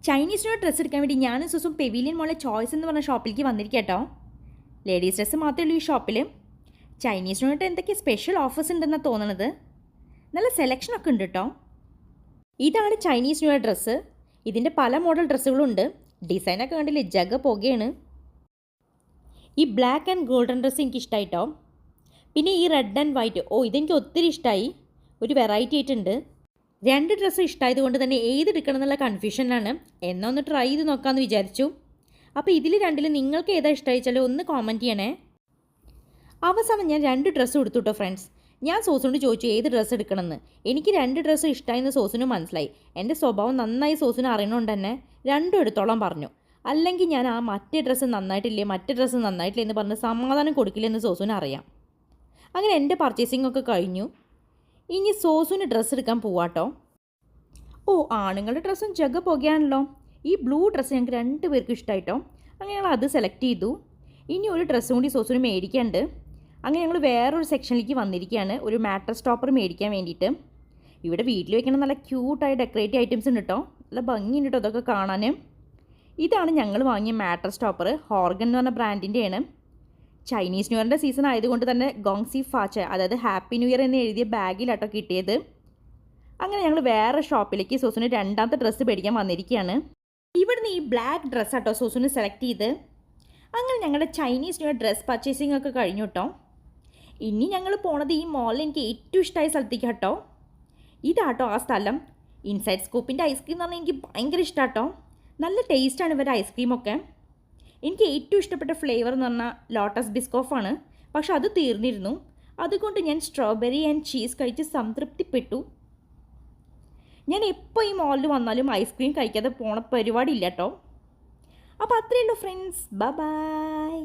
ചൈനീസിനോട് dress എടുക്കാൻ വേണ്ടി ഞാനും സുസും പെവിലിയൻ മോളെ ചോയ്സ് എന്ന് പറഞ്ഞ ഷോപ്പിലേക്ക് വന്നിരിക്കട്ടോ. ലേഡീസ് ഡ്രസ്സ് മാത്രമേ ഉള്ളൂ ഈ ഷോപ്പിൽ. ചൈനീസിനോട്ട് എന്തൊക്കെ സ്പെഷ്യൽ ഓഫേഴ്സ് ഉണ്ടെന്നാണ് തോന്നണത്. നല്ല സെലക്ഷനൊക്കെ ഉണ്ട് കേട്ടോ. ഇതാണ് ചൈനീസ് ന്യൂ ഇയർ ഡ്രസ്സ്. ഇതിൻ്റെ പല മോഡൽ ഡ്രസ്സുകളുണ്ട്. ഡിസൈനൊക്കെ കണ്ടില്ലേ, ജഗ പുകയാണ്. ഈ ബ്ലാക്ക് ആൻഡ് ഗോൾഡൻ ഡ്രസ്സ് എനിക്ക് ഇഷ്ടമായിട്ടോ. പിന്നെ ഈ റെഡ് ആൻഡ് വൈറ്റ്, ഇതെനിക്ക് ഒത്തിരി ഇഷ്ടമായി. ഒരു വെറൈറ്റി ആയിട്ടുണ്ട്. രണ്ട് ഡ്രസ്സ് ഇഷ്ടമായത് കൊണ്ട് തന്നെ ഏത് എടുക്കണം എന്നുള്ള കൺഫ്യൂഷനിലാണ്. എന്നാ ഒന്ന് ട്രൈ ചെയ്ത് നോക്കാമെന്ന് വിചാരിച്ചു. അപ്പോൾ ഇതിൽ രണ്ടിൽ നിങ്ങൾക്ക് ഏതാ ഇഷ്ടമായിച്ചാലും ഒന്ന് കോമൻറ്റ് ചെയ്യണേ. അവസാനം ഞാൻ 2 ഡ്രസ്സ് എടുത്തു കേട്ടോ ഫ്രണ്ട്സ്. ഞാൻ സോസിനോട് ചോദിച്ചു ഏത് ഡ്രസ്സ് എടുക്കണമെന്ന്. എനിക്ക് 2 ഡ്രസ്സ് ഇഷ്ടമായെന്ന് സോസിനും മനസ്സിലായി. എൻ്റെ സ്വഭാവം നന്നായി സോസിന് അറിയണോണ്ട് തന്നെ 2 എടുത്തോളം പറഞ്ഞു. അല്ലെങ്കിൽ ഞാൻ മറ്റേ ഡ്രസ്സ് നന്നായിട്ടില്ലേ എന്ന് പറഞ്ഞ് സമാധാനം കൊടുക്കില്ലെന്ന് സോസിന് അറിയാം. അങ്ങനെ എൻ്റെ പർച്ചേസിംഗ് ഒക്കെ കഴിഞ്ഞു. ഇനി സോസിന് ഡ്രസ്സ് എടുക്കാൻ പോവാട്ടോ. ആണുങ്ങളുടെ ഡ്രസ്സും ജഗ പുകയാണല്ലോ. ഈ ബ്ലൂ ഡ്രസ്സ് ഞങ്ങൾക്ക് 2 പേർക്കും ഇഷ്ടമായിട്ടോ. അങ്ങനെ ഞങ്ങൾ അത് സെലക്ട് ചെയ്തു. ഇനി ഒരു ഡ്രസ്സും കൂടി സോസിന് മേടിക്കാനുണ്ട്. അങ്ങനെ ഞങ്ങൾ വേറൊരു സെക്ഷനിലേക്ക് വന്നിരിക്കുകയാണ്, ഒരു മാട്രസ് ടോപ്പർ മേടിക്കാൻ വേണ്ടിയിട്ട്. ഇവിടെ വീട്ടിൽ വെക്കണം നല്ല ക്യൂട്ടായ ഡെക്കറേറ്റീവ് ഐറ്റംസ് ഉണ്ട് കേട്ടോ. നല്ല ഭംഗിയുണ്ട് കേട്ടോ അതൊക്കെ കാണാൻ. ഇതാണ് ഞങ്ങൾ വാങ്ങിയ മാട്രസ് ടോപ്പർ. ഹോർഗൻ എന്ന് പറഞ്ഞ ബ്രാൻഡിൻ്റെയാണ്. ചൈനീസ് ന്യൂ ഇയറിൻ്റെ സീസൺ ആയതുകൊണ്ട് തന്നെ ഗോങ്സി ഫാച്ച, അതായത് ഹാപ്പി ന്യൂ ഇയർ എന്ന് എഴുതിയ ബാഗിലാട്ടോ കിട്ടിയത്. അങ്ങനെ ഞങ്ങൾ വേറെ ഷോപ്പിലേക്ക് സോസിന് 2ാമത്തെ ഡ്രസ്സ് മേടിക്കാൻ വന്നിരിക്കുകയാണ്. ഇവിടുന്ന് ഈ ബ്ലാക്ക് ഡ്രസ്സ് ആട്ടോ സോസിന് സെലക്ട് ചെയ്ത്. അങ്ങനെ ഞങ്ങളുടെ Chinese new year dress purchasing ഒക്കെ കഴിഞ്ഞു കേട്ടോ. ഇനി ഞങ്ങൾ പോണത് ഈ മോളിൽ എനിക്ക് ഏറ്റവും ഇഷ്ടമായ സ്ഥലത്തേക്ക് കേട്ടോ. ഇതാട്ടോ ആ സ്ഥലം. ഇൻസൈഡ് സ്കൂപ്പിൻ്റെ ഐസ്ക്രീം എന്ന് പറഞ്ഞാൽ എനിക്ക് ഭയങ്കര ഇഷ്ടമാട്ടോ. നല്ല ടേസ്റ്റാണ് ഇവരുടെ ഐസ്ക്രീമൊക്കെ. എനിക്ക് ഏറ്റവും ഇഷ്ടപ്പെട്ട ഫ്ലേവർ എന്ന് പറഞ്ഞാൽ ലോട്ടസ് ബിസ്കോഫാണ്. പക്ഷെ അത് തീർന്നിരുന്നു. അതുകൊണ്ട് ഞാൻ സ്ട്രോബെറി ആൻഡ് ചീസ് കഴിച്ച് സംതൃപ്തിപ്പെട്ടു. ഞാൻ എപ്പോൾ ഈ മോളിൽ വന്നാലും ഐസ്ക്രീം കഴിക്കാതെ പോണ പരിപാടി ഇല്ല കേട്ടോ. അപ്പോൾ അത്രയേ ഉള്ളൂ ഫ്രണ്ട്സ്. ബൈ.